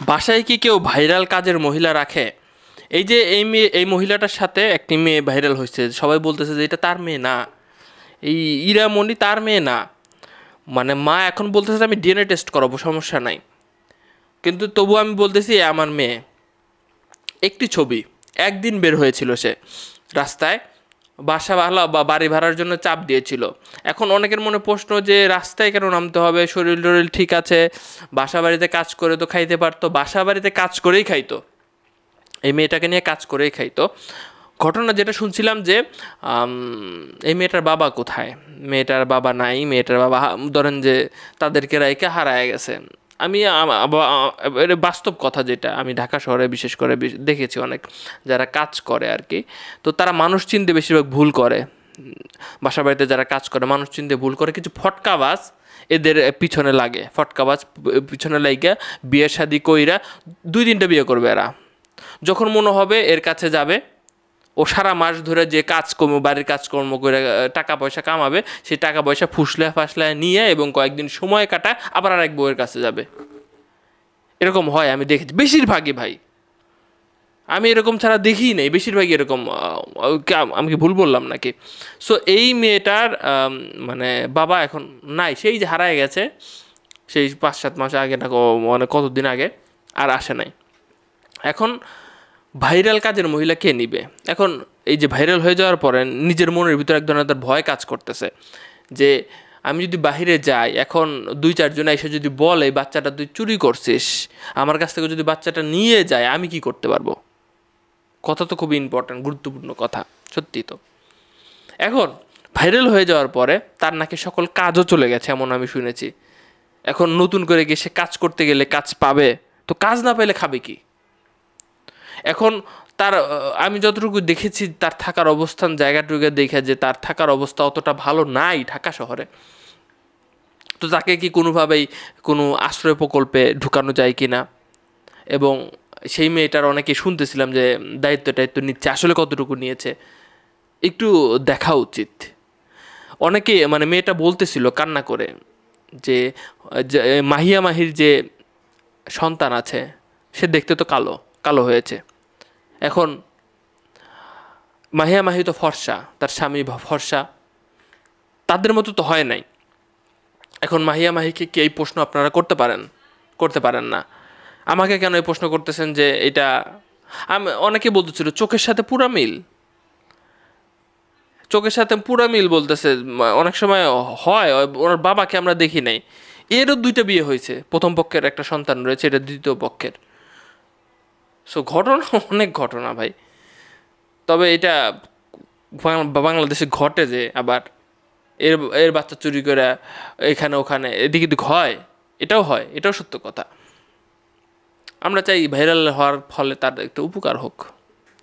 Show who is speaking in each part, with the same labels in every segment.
Speaker 1: বাসায় কি কেউ ভাইরাল কাজের মহিলা রাখে? এই যে এই মহিলাটার সাথে একটি মেয়ে ভাইরাল হয়েছে, সবাই বলতেছে যে এটা তার মেয়ে না, এই ইরামণি তার মেয়ে না। মানে মা এখন বলতেছে যে আমি ডিএনএ টেস্ট করাবো, সমস্যা নাই, কিন্তু তবু আমি বলতেছি এ আমার মেয়ে। একটি ছবি একদিন বের হয়েছিল, সে রাস্তায় বাসা ভাড়া বা বাড়ি ভাড়ার জন্য চাপ দিয়েছিল। এখন অনেকের মনে প্রশ্ন যে রাস্তায় কেন নামতে হবে, শরীর টরীর ঠিক আছে, বাসা বাড়িতে কাজ করে তো খাইতে পারতো, বাসা বাড়িতে কাজ করেই খাইতো, এই মেয়েটাকে নিয়ে কাজ করেই খাইতো। ঘটনা যেটা শুনছিলাম যে এই মেয়েটার বাবা কোথায়, মেয়েটার বাবা নাই, মেয়েটার বাবা ধরেন যে তাদেরকে রাইকে হারায় গেছে। আমি এটা বাস্তব কথা, যেটা আমি ঢাকা শহরে বিশেষ করে দেখেছি অনেক যারা কাজ করে আর কি, তো তারা মানুষ চিনতে বেশিরভাগ ভুল করে। বাসা বাড়িতে যারা কাজ করে মানুষ চিনতে ভুল করে, কিছু ফটকাবাজ এদের পিছনে লাগে, ফটকাবাজ পিছনে লাইগা বিয়ে শাদি কইরা 2-3টা বিয়ে করবে এরা। যখন মনে হবে এর কাছে যাবে, ও সারা মাস ধরে যে কাজকর্ম বাড়ির কাজকর্ম করে টাকা পয়সা কামাবে, সেই টাকা পয়সা ফুসলে ফাসলে নিয়ে এবং কয়েকদিন সময় কাটায় আবার আরেক বউয়ের কাছে যাবে। এরকম হয়, আমি দেখেছি বেশিরভাগই ভাই, আমি এরকম ছাড়া দেখিই নেই, বেশিরভাগই এরকম। আমি কি ভুল বললাম নাকি? সো এই মেয়েটার মানে বাবা এখন নাই, সেই যে হারায় গেছে, সেই 5-7 মাস আগে না মানে কতদিন আগে, আর আসে নাই। এখন ভাইরাল কাজের মহিলা কে নিবে? এখন এই যে ভাইরাল হয়ে যাওয়ার পরে নিজের মনের ভিতরে এক ধরনের ভয় কাজ করতেছে যে আমি যদি বাহিরে যাই, এখন 2-4 জন এসে যদি বলে বাচ্চাটা তুই চুরি করছিস, আমার কাছ থেকে যদি বাচ্চাটা নিয়ে যায় আমি কি করতে পারবো? কথা তো খুবই ইম্পর্ট্যান্ট, গুরুত্বপূর্ণ কথা, সত্যি তো। এখন ভাইরাল হয়ে যাওয়ার পরে তার নাকি সকল কাজও চলে গেছে এমন আমি শুনেছি। এখন নতুন করে গিয়ে সে কাজ করতে গেলে কাজ পাবে, তো কাজ না পেলে খাবে কি? এখন তার আমি যতটুকু দেখেছি তার থাকার অবস্থান জায়গাটুকু দেখে যে তার থাকার অবস্থা অতটা ভালো নাই ঢাকা শহরে। তো তাকে কি কোনোভাবেই কোনো আশ্রয় প্রকল্পে ঢুকানো যায় কি না, এবং সেই মেয়েটার অনেকে শুনতেছিলাম যে দায়িত্ব নিচ্ছে, আসলে কতটুকু নিয়েছে একটু দেখা উচিত। অনেকে মানে মেয়েটা বলতেছিল কান্না করে যে মাহিয়া মাহির যে সন্তান আছে সে দেখতে তো কালো কালো হয়েছে। এখন মাহিয়া মাহি তো ফর্সা, তার স্বামী ফর্সা, তাদের মতো তো হয় নাই। এখন মাহিয়া মাহিকে কি এই প্রশ্ন আপনারা করতে পারেন না? আমাকে কেন এই প্রশ্ন করতেছেন যে এটা? আমি অনেকে বলতেছিল চোখের সাথে পুরা মিল, চোখের সাথে পুরা মিল বলতেছে। অনেক সময় হয় ওনার বাবাকে আমরা দেখি নাই, এরও 2টা বিয়ে হয়েছে, প্রথম পক্ষের একটা সন্তান রয়েছে, এটা দ্বিতীয় পক্ষের। সো ঘটনা অনেক ঘটনা ভাই, তবে এটা বাংলাদেশে ঘটে যে আবার এর এর বাচ্চা চুরি করে এখানে ওখানে এদিকে কিন্তু হয়, এটাও হয়, এটাও সত্য কথা। আমরা চাই ভাইরাল হওয়ার ফলে তার একটু উপকার হোক,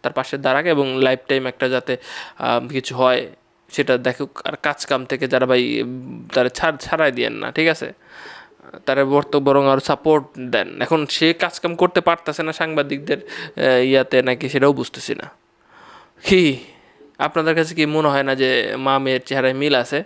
Speaker 1: তার পাশে দাঁড়াক এবং লাইফ টাইম একটা যাতে কিছু হয় সেটা দেখুক। আর কাজ কাম থেকে যারা ভাই তারা ছাড়াই দিয়েন না, ঠিক আছে? তারা বরং আরও সাপোর্ট দেন। এখন সে কাজ কাম করতে পারতেছে না সাংবাদিকদের ইয়াতে নাকি, সেটাও বুঝতেছি না। কি আপনাদের কাছে কি মনে হয় না যে মা মেয়ের চেহারায় মিল আছে?